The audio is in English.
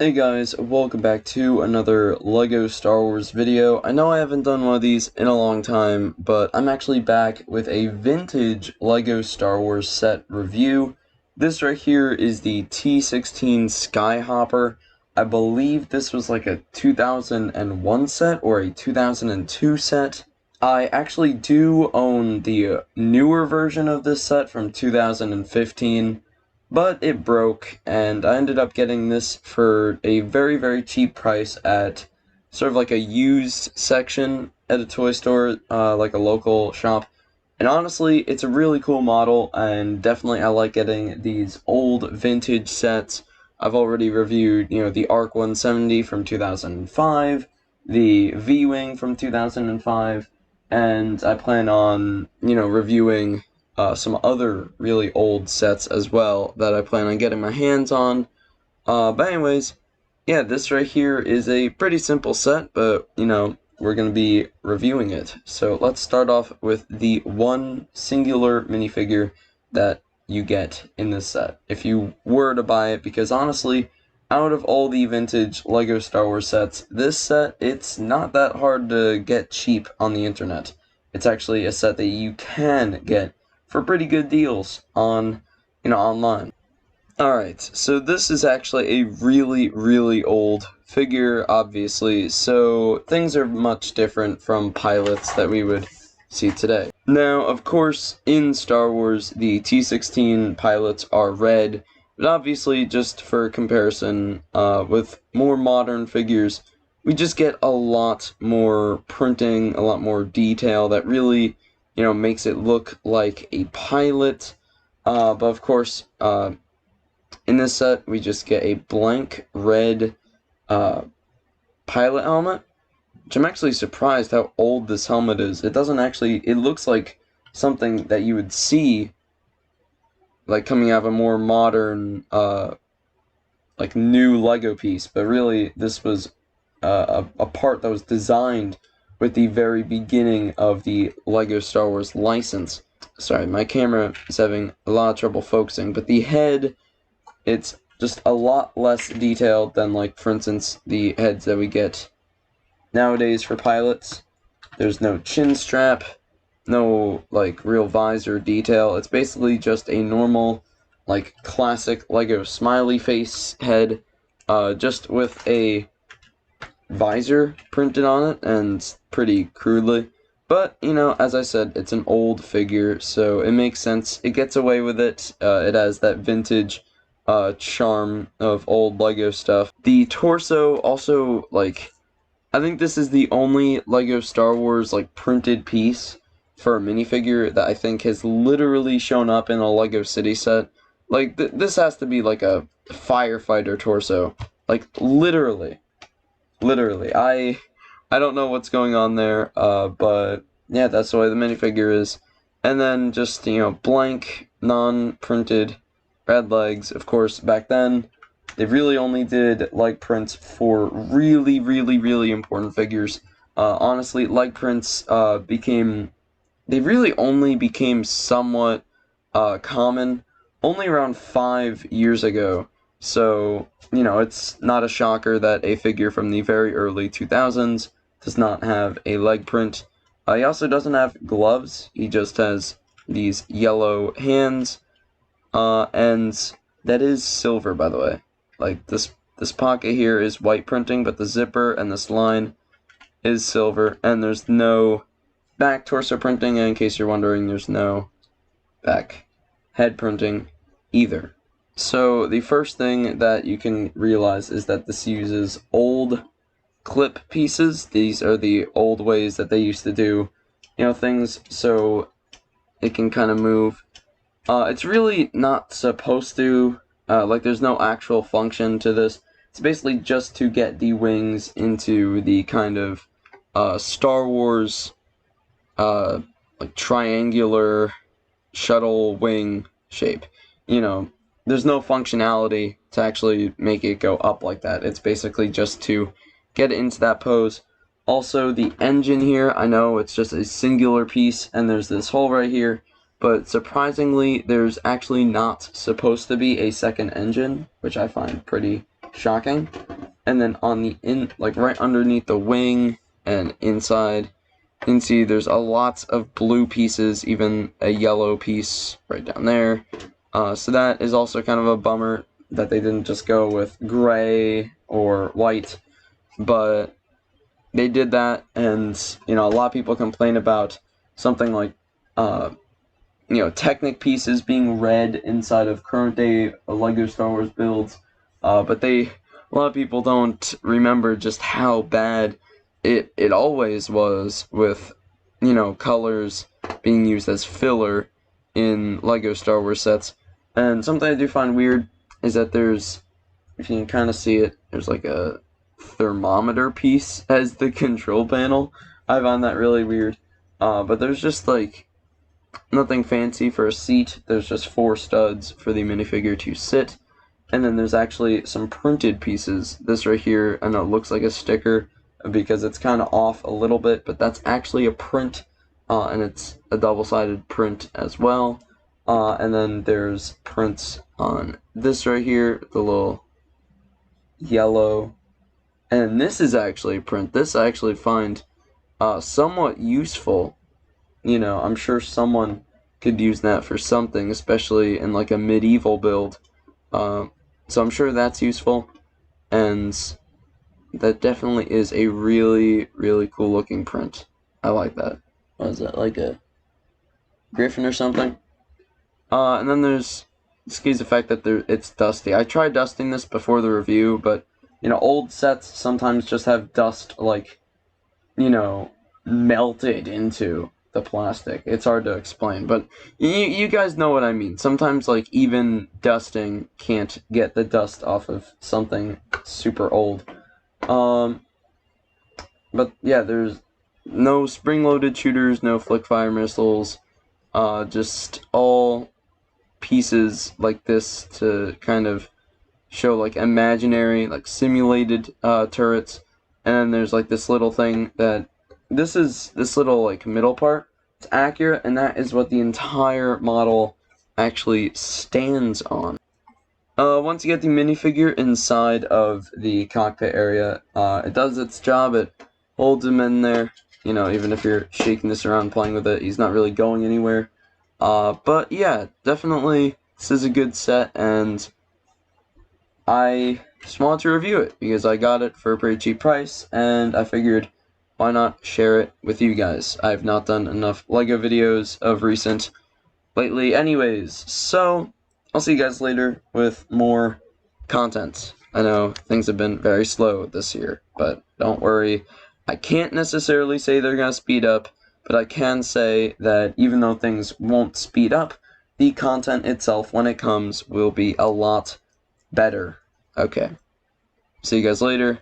Hey guys, welcome back to another LEGO Star Wars video. I know I haven't done one of these in a long time, but I'm actually back with a vintage LEGO Star Wars set review. This right here is the T16 Skyhopper. I believe this was like a 2001 set or a 2002 set. I actually do own the newer version of this set from 2015. But it broke, and I ended up getting this for a very, very cheap price at sort of like a used section at a toy store, like a local shop. And honestly, it's a really cool model, and definitely I like getting these old vintage sets. I've already reviewed, the ARC 170 from 2005, the V-Wing from 2005, and I plan on, reviewing some other really old sets as well that I plan on getting my hands on. But anyways, yeah, this right here is a pretty simple set, but, we're going to be reviewing it. So let's start off with the one singular minifigure that you get in this set, if you were to buy it, because honestly, out of all the vintage LEGO Star Wars sets, this set, it's not that hard to get cheap on the internet. It's actually a set that you can get for pretty good deals on, online. Alright, so this is actually a really, really old figure, obviously, so things are much different from pilots that we would see today. Now, of course, in Star Wars, the T16 pilots are red, but obviously, just for comparison, with more modern figures, we just get a lot more printing, a lot more detail that really makes it look like a pilot. But of course, in this set, we just get a blank red pilot helmet, which I'm actually surprised how old this helmet is. It looks like something that you would see like coming out of a more modern, like new LEGO piece, but really this was a part that was designed with the very beginning of the LEGO Star Wars license. Sorry, my camera is having a lot of trouble focusing, but the head, it's just a lot less detailed than, like, for instance, the heads that we get nowadays for pilots. There's no chin strap, no, like, real visor detail. It's basically just a normal, like, classic LEGO smiley face head, just with a visor printed on it, and pretty crudely. But, as I said, it's an old figure, so it makes sense. It gets away with it. It has that vintage charm of old LEGO stuff. The torso also, like, I think this is the only LEGO Star Wars, like, printed piece for a minifigure that I think has literally shown up in a LEGO City set. Like, this has to be, like, a firefighter torso. Like, literally. Literally. I don't know what's going on there, but yeah, that's the way the minifigure is. And then just, blank, non-printed red legs. Of course, back then, they really only did leg prints for really, really, really important figures. Honestly, leg prints they really only became somewhat common only around 5 years ago. So, it's not a shocker that a figure from the very early 2000s does not have a leg print. He also doesn't have gloves. He just has these yellow hands. And that is silver, by the way. Like, this pocket here is white printing, but the zipper and this line is silver. And there's no back torso printing, and in case you're wondering, there's no back head printing either. So the first thing that you can realize is that this uses old clip pieces. These are the old ways that they used to do, things so it can kind of move. It's really not supposed to, like, there's no actual function to this. It's basically just to get the wings into the kind of Star Wars, like, triangular shuttle wing shape. There's no functionality to actually make it go up like that. It's basically just to get it into that pose. Also, the engine here, I know it's just a singular piece, and there's this hole right here, but surprisingly, there's actually not supposed to be a second engine, which I find pretty shocking. and then on the like right underneath the wing and inside, you can see there's a lot of blue pieces, even a yellow piece right down there. So that is also kind of a bummer that they didn't just go with gray or white, but they did that. And a lot of people complain about something like Technic pieces being red inside of current day LEGO Star Wars builds, but a lot of people don't remember just how bad it always was with colors being used as filler in LEGO Star Wars sets. And something I do find weird is that there's, if you can kind of see it, there's like a thermometer piece as the control panel. I find that really weird. But there's just like nothing fancy for a seat. There's just 4 studs for the minifigure to sit. And then there's actually some printed pieces. This right here, I know it looks like a sticker because it's kind of off a little bit, but that's actually a print, and it's a double-sided print as well. And then there's prints on this right here, the little yellow. And this is actually a print. This I actually find somewhat useful. I'm sure someone could use that for something, especially in like a medieval build. So I'm sure that's useful, and that definitely is a really, really cool looking print. I like that. What is that, like a griffin or something? And then there's, excuse the fact that it's dusty. I tried dusting this before the review, but old sets sometimes just have dust like melted into the plastic. It's hard to explain, but you guys know what I mean. Sometimes like even dusting can't get the dust off of something super old. But yeah, there's no spring-loaded shooters, no flick-fire missiles, just all pieces like this to kind of show like imaginary, like simulated turrets. And then there's like this little thing that this little like middle part. It's accurate, and that is what the entire model actually stands on. Once you get the minifigure inside of the cockpit area, it does its job. It holds him in there. Even if you're shaking this around, playing with it, he's not really going anywhere. But yeah, definitely this is a good set, and I just wanted to review it because I got it for a pretty cheap price, and I figured why not share it with you guys. I've not done enough LEGO videos of recent lately anyways, so I'll see you guys later with more content. I know things have been very slow this year, but don't worry. I can't necessarily say they're going to speed up, but I can say that even though things won't speed up, the content itself, when it comes, will be a lot better. Okay. See you guys later.